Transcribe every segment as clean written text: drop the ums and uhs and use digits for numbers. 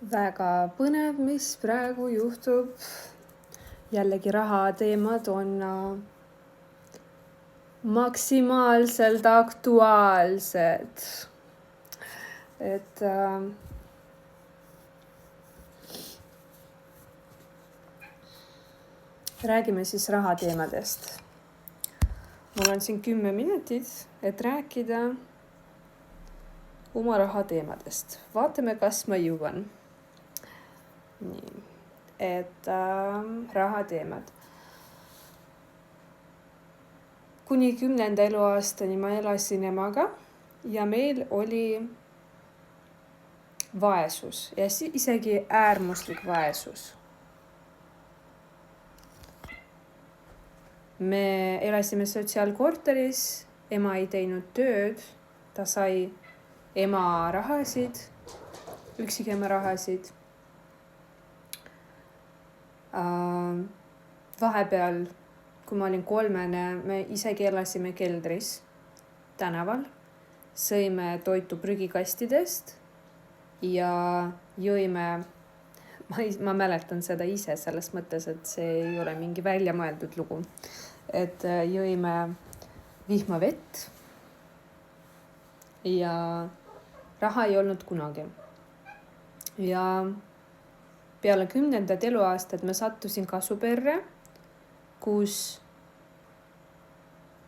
Väga põnev, mis praegu juhtub. Jällegi rahateemad on maksimaalselt aktuaalsed. Räägime siis rahateemadest. Mul on siin 10 minutit, et rääkida oma rahateemadest. Vaatame, kas ma jõuan. Nii, rahateemad. Kuni 10. eluaastani ma elasin emaga ja meil oli vaesus ja isegi äärmuslik vaesus. Me elasime sotsiaalkorteris, ema ei teinud tööd, ta sai ema rahasid, üksikema rahasid. Vahepeal, kui ma olin 3, me isegi elasime keldris tänaval, sõime toitu prügikastidest ja jõime, ma mäletan seda ise selles mõttes, et see ei ole mingi välja mõeldud lugu, et jõime vihmavett ja raha ei olnud kunagi. Ja peale 10. eluaastat ma sattusin kasuperre, kus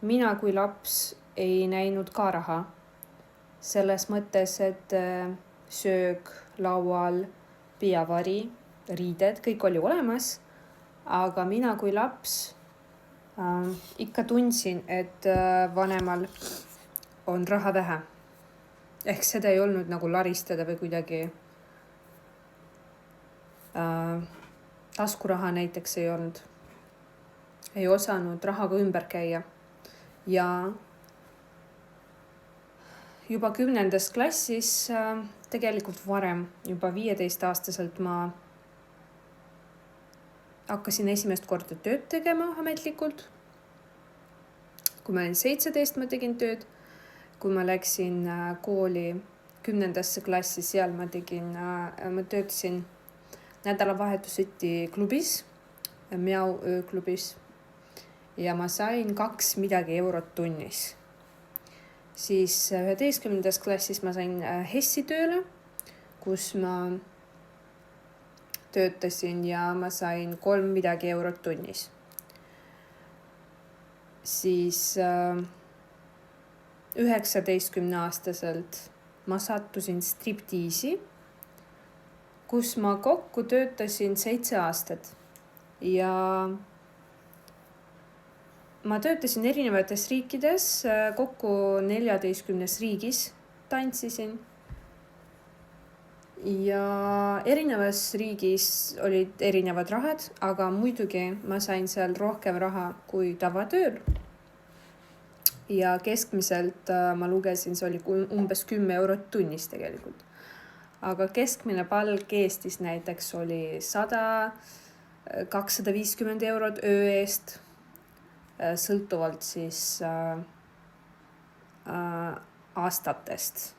mina kui laps ei näinud ka raha. Selles mõttes, et söög, laual, peavari, riided, kõik oli olemas, aga mina kui laps ikka tundsin, et vanemal on raha vähe. Ehk seda ei olnud nagu laristada või kuidagi taskuraha näiteks ei olnud. Ei osanud rahaga ümber käia. Ja juba 10. klassis, tegelikult varem, juba 15-aastaselt ma hakkasin esimest korda tööd tegema ametlikult. Kui ma olin 17, ma tegin tööd. Kui ma läksin kooli 10. klassi, seal ma töötasin nädalavahetuseti klubis, Miau ööklubis ja ma sain 2 eurot tunnis. Siis 11. klassis ma sain Hessi tööle, kus ma töötasin ja ma sain 3 eurot tunnis. Siis 19-aastaselt ma sattusin striptiisi, kus ma kokku töötasin 7 aastat ja ma töötasin erinevates riikides, kokku 14 riigis tantsisin. Ja erinevas riigis olid erinevad rahad, aga muidugi ma sain seal rohkem raha kui tavatööl. Ja keskmiselt ma lugesin, see oli umbes 10 eurot tunnis tegelikult. Aga keskmine palk Eestis näiteks oli 100-250 eurot öö eest, sõltuvalt siis aastatest.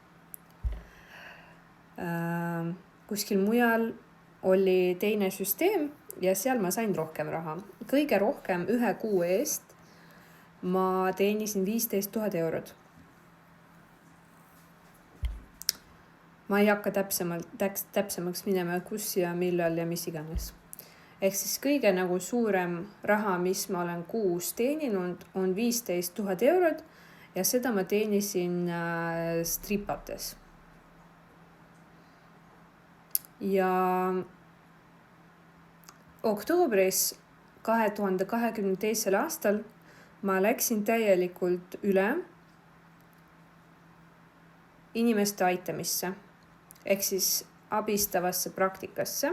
Kuskil mujal oli teine süsteem ja seal ma sain rohkem raha. Kõige rohkem 1 kuu eest ma teenisin 15 000 eurot. Ma ei hakka täpsemaks minema, kus ja millal ja mis iganes. Ehk siis kõige nagu suurem raha, mis ma olen kuus teeninud, on 15 000 eurot ja seda ma teenisin stripates. Ja oktoobris 2022. aastal ma läksin täielikult üle inimeste aitamisse. Ehk siis abistavasse praktikasse.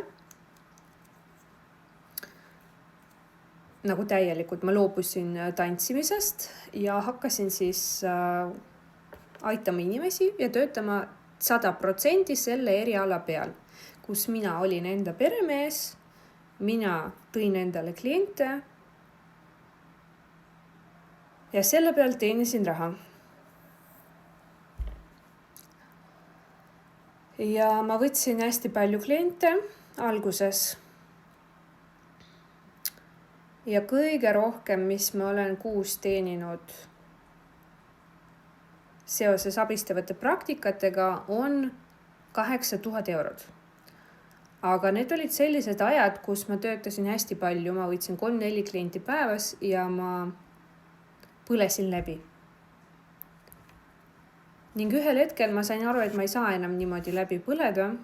Nagu täielikult ma loobusin tantsimisest ja hakkasin siis aitama inimesi ja töötama 100% selle eriala peal, kus mina olin enda peremees, mina tõin endale kliente ja selle peal teenisin raha. ja ma võtsin hästi palju kliente alguses. Ja kõige rohkem, mis ma olen kuus teeninud seoses abistavate praktikatega, on 8000 eurot. Aga need olid sellised ajad, kus ma töötasin hästi palju, ma võtsin 3-4 klienti päevas ja ma põlesin läbi. Ning ühel hetkel ma sain aru, et ma ei saa enam niimoodi läbi põleda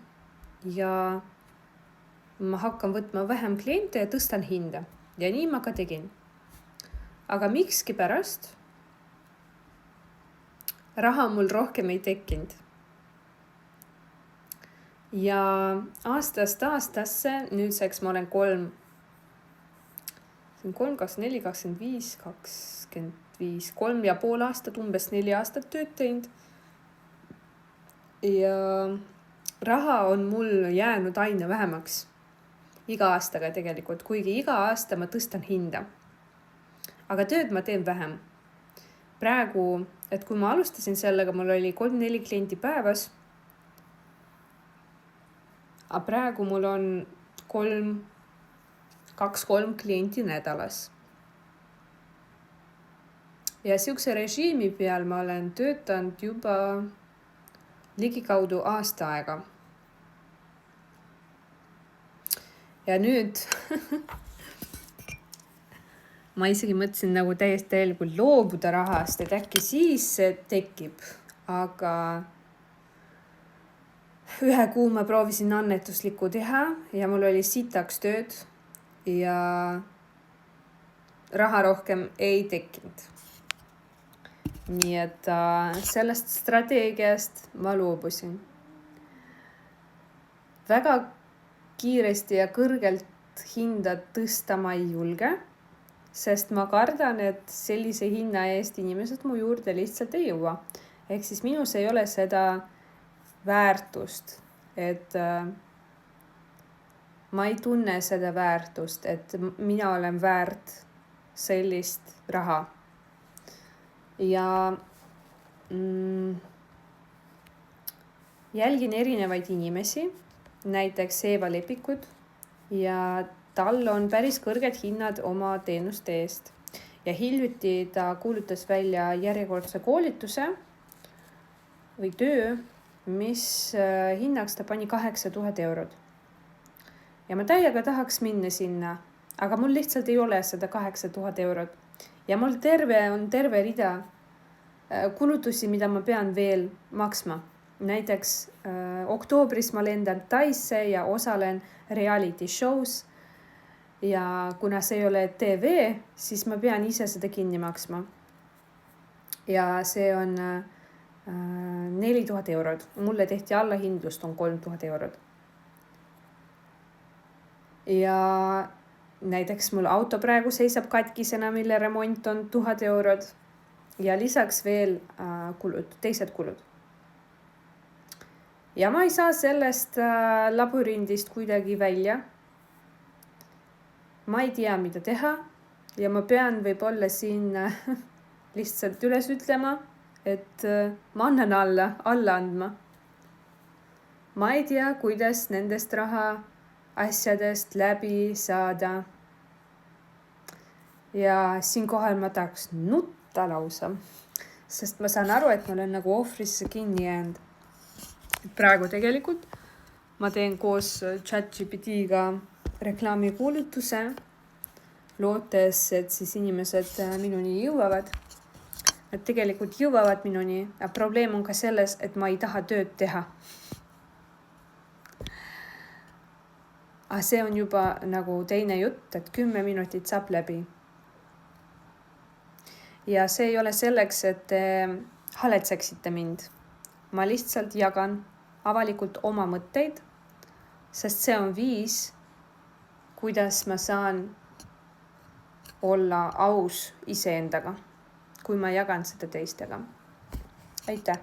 ja ma hakkan võtma vähem kliente ja tõstan hinda. Ja nii ma ka tegin. Aga mikski pärast raha mul rohkem ei tekkinud. Ja aastast aastasse, nüüdseks ma olen 3, 24, 25, 25, 3,5 aastat, umbes 4 aastat tööd teinud. Ja raha on mul jäänud aina vähemaks iga aastaga tegelikult, kuigi iga aasta ma tõstan hinda. Aga tööd ma teen vähem. Praegu, et kui ma alustasin sellega, mul oli 3-4 klienti päevas. Aga praegu mul on 2-3 klienti nädalas. Ja siukse režiimi peal ma olen töötanud juba ligikaudu aasta aega. Ja nüüd ma isegi mõtlesin nagu täielikult loobuda rahast, et äkki siis see tekib. Aga ühe kuu ma proovisin annetuslikku teha ja mul oli sitaks tööd ja raha rohkem ei tekkinud. Nii et sellest strateegiast ma loobusin. Väga kiiresti ja kõrgelt hinda tõsta ma ei julge, sest ma kardan, et sellise hinna eest inimesed mu juurde lihtsalt ei jõua. Ehk siis minus ei ole seda väärtust, et ma ei tunne seda väärtust, et mina olen väärt sellist raha. Ja jälgin erinevaid inimesi, näiteks Eeva Lepikud ja tal on päris kõrged hinnad oma teenuste eest. Ja hiljuti ta kuulutas välja järjekordse koolituse või töö, mis hinnaks ta pani 8000 eurot. Ja ma täiega tahaks minna sinna, aga mul lihtsalt ei ole seda 8000 eurot. Ja mul on terve rida kulutusi, mida ma pean veel maksma. Näiteks oktoobris ma lendan Taisse ja osalen reality shows. Ja kuna see ei ole TV, siis ma pean ise seda kinni maksma. Ja see on 4000 eurot. Mulle tehti allahindlust on 3000 eurot. Ja näiteks mul auto praegu seisab katkisena, mille remont on 1000 eurot. Ja lisaks veel teised kulud. Ja ma ei saa sellest labürindist kuidagi välja. Ma ei tea, mida teha ja ma pean võib-olla siin lihtsalt üles ütlema, et ma annan alla andma. Ma ei tea, kuidas nendest raha asjadest läbi saada. Ja siinkohal ma tahaks nutta lausa, sest ma saan aru, et ma olen nagu ohvrisse kinni jäänud. Praegu tegelikult ma teen koos ChatGPT-ga reklaamikuulutuse, lootes, et siis inimesed minuni jõuavad. Nad tegelikult jõuavad minuni, aga probleem on ka selles, et ma ei taha tööd teha. Aga see on juba nagu teine jutt, et 10 minutit saab läbi. Ja see ei ole selleks, et te haletseksite mind. Ma lihtsalt jagan avalikult oma mõtteid, sest see on viis, kuidas ma saan olla aus iseendaga, kui ma jagan seda teistega. Aitäh!